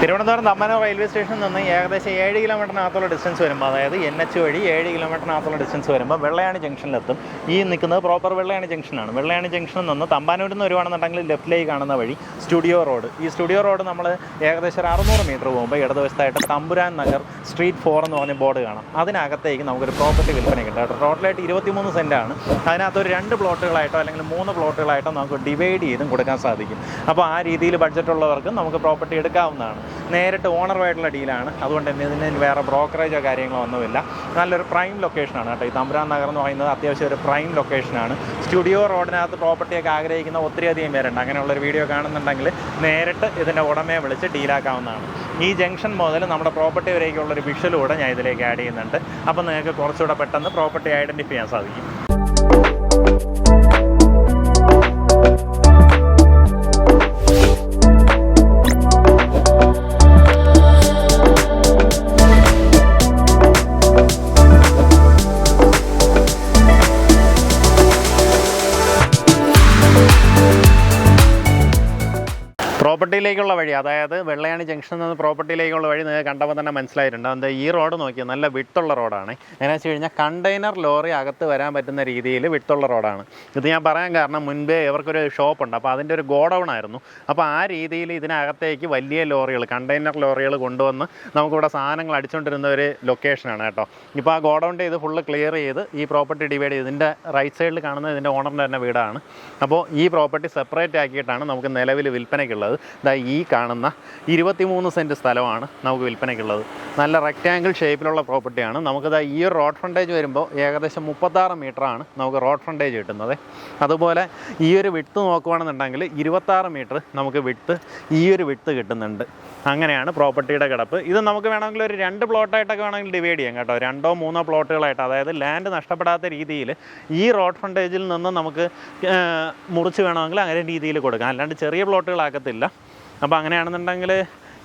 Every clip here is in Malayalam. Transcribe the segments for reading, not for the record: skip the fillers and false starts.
തിരുവനന്തപുരം തമ്പാനൂർ റെയിൽവേ സ്റ്റേഷനിൽ നിന്ന് ഏകദേശം 7 കിലോമീറ്ററിനകത്തുള്ള ഡിസ്റ്റൻസ് വരുമ്പോൾ, അതായത് NH വഴി 7 കിലോമീറ്ററിനകത്തുള്ള ഡിസ്റ്റൻസ് വരുമ്പോൾ വെള്ളയാണി ജംഗ്ഷനിലെത്തും. ഈ നിൽക്കുന്നത് പ്രോപ്പർ വെള്ളയാണി ജംഗ്ഷനാണ്. വെള്ളയാണി ജംഗ്ഷനിൽ നിന്ന് തമ്പാനൂരിൽ നിന്ന് വരുവാണെന്നുണ്ടെങ്കിൽ ലെഫ്റ്റിലേക്ക് കാണുന്ന വഴി സ്റ്റുഡിയോ റോഡ്. ഈ സ്റ്റുഡിയോ റോഡ് നമ്മൾ ഏകദേശം 600 മീറ്റർ പോകുമ്പോൾ ഇടതുവശത്തായിട്ട് തമ്പുരാൻ നഗർ സ്ട്രീറ്റ് 4 എന്ന് പറഞ്ഞ ബോർഡ് കാണാം. അതിനകത്തേക്ക് നമുക്കൊരു പ്രോപ്പർട്ടി വിൽപ്പന കിട്ടും കേട്ടോ. ടോട്ടലായിട്ട് 23 സെൻറ്റാണ്. അതിനകത്തൊരു 2 പ്ലോട്ടുകളായിട്ടോ അല്ലെങ്കിൽ 3 പ്ലോട്ടുകളായിട്ടോ നമുക്ക് ഡിവൈഡ് ചെയ്തും കൊടുക്കാൻ സാധിക്കും. അപ്പോൾ ആ രീതിയിൽ ബഡ്ജറ്റുള്ളവർക്ക് നമുക്ക് പ്രോപ്പർട്ടി എടുക്കാവുന്നതാണ്. നേരിട്ട് ഓണറുമായിട്ടുള്ള ഡീലാണ്. അതുകൊണ്ട് തന്നെ ഇതിന് വേറെ ബ്രോക്കറേജോ കാര്യങ്ങളോ ഒന്നുമില്ല. നല്ലൊരു പ്രൈം ലൊക്കേഷനാണ് കേട്ടോ. ഈ തമ്പുരാൻ നഗർ എന്ന് പറയുന്നത് അത്യാവശ്യം ഒരു പ്രൈം ലൊക്കേഷനാണ്. സ്റ്റുഡിയോ റോഡിനകത്ത് പ്രോപ്പർട്ടിയൊക്കെ ആഗ്രഹിക്കുന്ന ഒത്തിരിയധികം പേരുണ്ട്. അങ്ങനെയുള്ളൊരു വീഡിയോ കാണുന്നുണ്ടെങ്കിൽ നേരിട്ട് ഇതിൻ്റെ ഉടമയെ വിളിച്ച് ഡീലാക്കാവുന്നതാണ്. ഈ ജംഗ്ഷൻ മുതൽ നമ്മുടെ പ്രോപ്പർട്ടി വരേക്കുള്ളൊരു വിഷ്വലൂടെ ഞാൻ ഇതിലേക്ക് ആഡ് ചെയ്യുന്നുണ്ട്. അപ്പോൾ നിങ്ങൾക്ക് കുറച്ചുകൂടെ പെട്ടെന്ന് പ്രോപ്പർട്ടി ഐഡൻറ്റിഫൈ ചെയ്യാൻ സാധിക്കും. പ്രോപ്പർട്ടിയിലേക്കുള്ള വഴി, അതായത് വെള്ളയാണി ജംഗ്ഷനിൽ നിന്ന് പ്രോപ്പർട്ടിയിലേക്കുള്ള വഴി നിങ്ങൾക്ക് കണ്ടപ്പോൾ തന്നെ മനസ്സിലായിട്ടുണ്ട്. എന്താ ഈ റോഡ് നോക്കിയാൽ നല്ല വിട്ടുള്ള റോഡാണ്. എന്നു വെച്ച് കഴിഞ്ഞാൽ കണ്ടെയ്നർ ലോറി അകത്ത് വരാൻ പറ്റുന്ന രീതിയിൽ വിട്ടുള്ള റോഡാണ്. ഇത് ഞാൻ പറയാൻ കാരണം മുൻപേ ഇവർക്കൊരു ഷോപ്പുണ്ട്. അപ്പോൾ അതിൻ്റെ ഒരു ഗോഡൗൺ ആയിരുന്നു. അപ്പോൾ ആ രീതിയിൽ ഇതിനകത്തേക്ക് വലിയ ലോറികൾ, കണ്ടെയ്നർ ലോറികൾ കൊണ്ടുവന്ന് നമുക്കിവിടെ സാധനങ്ങൾ അടിച്ചുകൊണ്ടിരുന്ന ഒരു ലൊക്കേഷനാണ് കേട്ടോ. ഇപ്പോൾ ആ ഗോഡൗണിൻ്റെ ഇത് ഫുള്ള് ക്ലിയർ ചെയ്ത് ഈ പ്രോപ്പർട്ടി ഡിവൈഡ് ചെയ്ത് ഇതിൻ്റെ റൈറ്റ് സൈഡിൽ കാണുന്നത് ഇതിൻ്റെ ഓണറിൻ്റെ തന്നെ വീടാണ്. അപ്പോൾ ഈ പ്രോപ്പർട്ടി സെപ്പറേറ്റ് ആക്കിയിട്ടാണ് നമുക്ക് നിലവിൽ വിൽപ്പനയ്ക്കുള്ളത്. ഈ കാണുന്ന 23 സെൻറ്റ് സ്ഥലമാണ് നമുക്ക് വിൽപ്പനയ്ക്കുള്ളത്. നല്ല റെക്റ്റാങ്കിൾ ഷേപ്പിലുള്ള പ്രോപ്പർട്ടിയാണ്. നമുക്കിത് ഈ ഒരു റോഡ് ഫ്രണ്ടേജ് വരുമ്പോൾ ഏകദേശം 36 മീറ്ററാണ് നമുക്ക് റോഡ് ഫ്രണ്ടേജ് കിട്ടുന്നത്. അതുപോലെ ഈ ഒരു വിട്ട് നോക്കുകയാണെന്നുണ്ടെങ്കിൽ 26 മീറ്റർ നമുക്ക് ഈ ഒരു വിട്ട് കിട്ടുന്നുണ്ട്. അങ്ങനെയാണ് പ്രോപ്പർട്ടിയുടെ കിടപ്പ്. ഇത് നമുക്ക് വേണമെങ്കിൽ ഒരു 2 പ്ലോട്ടായിട്ടൊക്കെ വേണമെങ്കിൽ ഡിവൈഡ് ചെയ്യാം കേട്ടോ. 2ഓ 3ഓ പ്ലോട്ടുകളായിട്ട്, അതായത് ലാൻഡ് നഷ്ടപ്പെടാത്ത രീതിയിൽ ഈ റോഡ് ഫ്രണ്ടേജിൽ നിന്ന് നമുക്ക് മുറിച്ച് വേണമെങ്കിൽ അങ്ങനെ രീതിയിൽ കൊടുക്കാം. അല്ലാണ്ട് ചെറിയ പ്ലോട്ടുകളാക്കത്തില്ല. അപ്പോൾ അങ്ങനെയാണെന്നുണ്ടെങ്കിൽ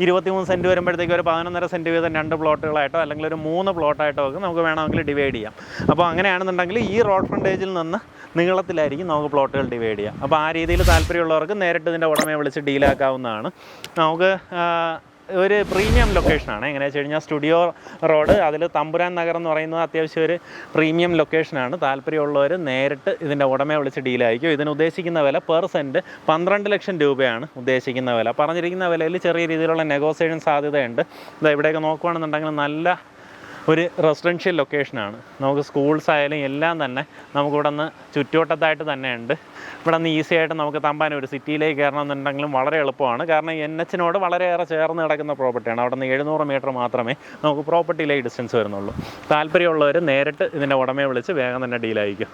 23 സെൻറ്റ് വരുമ്പോഴത്തേക്ക് ഒരു 11.5 സെൻറ്റ് വീതം 2 പ്ലോട്ടുകളായിട്ടോ അല്ലെങ്കിൽ ഒരു 3 പ്ലോട്ടായിട്ടോ ഒക്കെ നമുക്ക് വേണമെങ്കിൽ ഡിവൈഡ് ചെയ്യാം. അപ്പോൾ അങ്ങനെയാണെന്നുണ്ടെങ്കിൽ ഈ റോഡ് ഫ്രണ്ടേജിൽ നിന്ന് നീളത്തിലായിരിക്കും നമുക്ക് പ്ലോട്ടുകൾ ഡിവൈഡ് ചെയ്യാം. അപ്പോൾ ആ രീതിയിൽ താല്പര്യമുള്ളവർക്ക് നേരിട്ട് ഇതിൻ്റെ ഉടമയെ വിളിച്ച് ഡീലാക്കാവുന്നതാണ്. നമുക്ക് ഒരു പ്രീമിയം ലൊക്കേഷനാണ്. എങ്ങനെയാണെന്ന് വെച്ച് കഴിഞ്ഞാൽ സ്റ്റുഡിയോ റോഡ്, അതിൽ തമ്പുരാൻ നഗർ എന്ന് പറയുന്നത് അത്യാവശ്യം ഒരു പ്രീമിയം ലൊക്കേഷനാണ്. താല്പര്യമുള്ളവർ നേരിട്ട് ഇതിൻ്റെ ഉടമയെ വിളിച്ച് ഡീലായിരിക്കും. ഇതിന് ഉദ്ദേശിക്കുന്ന വില പെർ സെൻറ്റ് 12 ലക്ഷം രൂപയാണ് ഉദ്ദേശിക്കുന്ന വില. പറഞ്ഞിരിക്കുന്ന വിലയിൽ ചെറിയ രീതിയിലുള്ള നെഗോസിയേഷൻ സാധ്യതയുണ്ട്. ഇവിടെയൊക്കെ നോക്കുകയാണെന്നുണ്ടെങ്കിൽ നല്ല ഒരു റെസിഡൻഷ്യൽ ലൊക്കേഷനാണ്. നമുക്ക് സ്കൂൾസ് ആയാലും എല്ലാം തന്നെ നമുക്കിവിടെ നിന്ന് ചുറ്റുവട്ടത്തായിട്ട് തന്നെ ഉണ്ട്. ഇവിടെ നിന്ന് ഈസി ആയിട്ട് നമുക്ക് തമ്പാനൂർ സിറ്റിയിലേക്ക് കയറണമെന്നുണ്ടെങ്കിലും വളരെ എളുപ്പമാണ്. കാരണം NH വളരെയേറെ ചേർന്ന് കിടക്കുന്ന പ്രോപ്പർട്ടിയാണ്. അവിടെ നിന്ന് 700 മീറ്റർ മാത്രമേ നമുക്ക് പ്രോപ്പർട്ടിയിലേക്ക് ഡിസ്റ്റൻസ് വരുന്നുള്ളൂ. താല്പര്യമുള്ളവർ നേരിട്ട് ഇതിൻ്റെ ഉടമയെ വിളിച്ച് വേഗം തന്നെ ഡീലായിരിക്കും.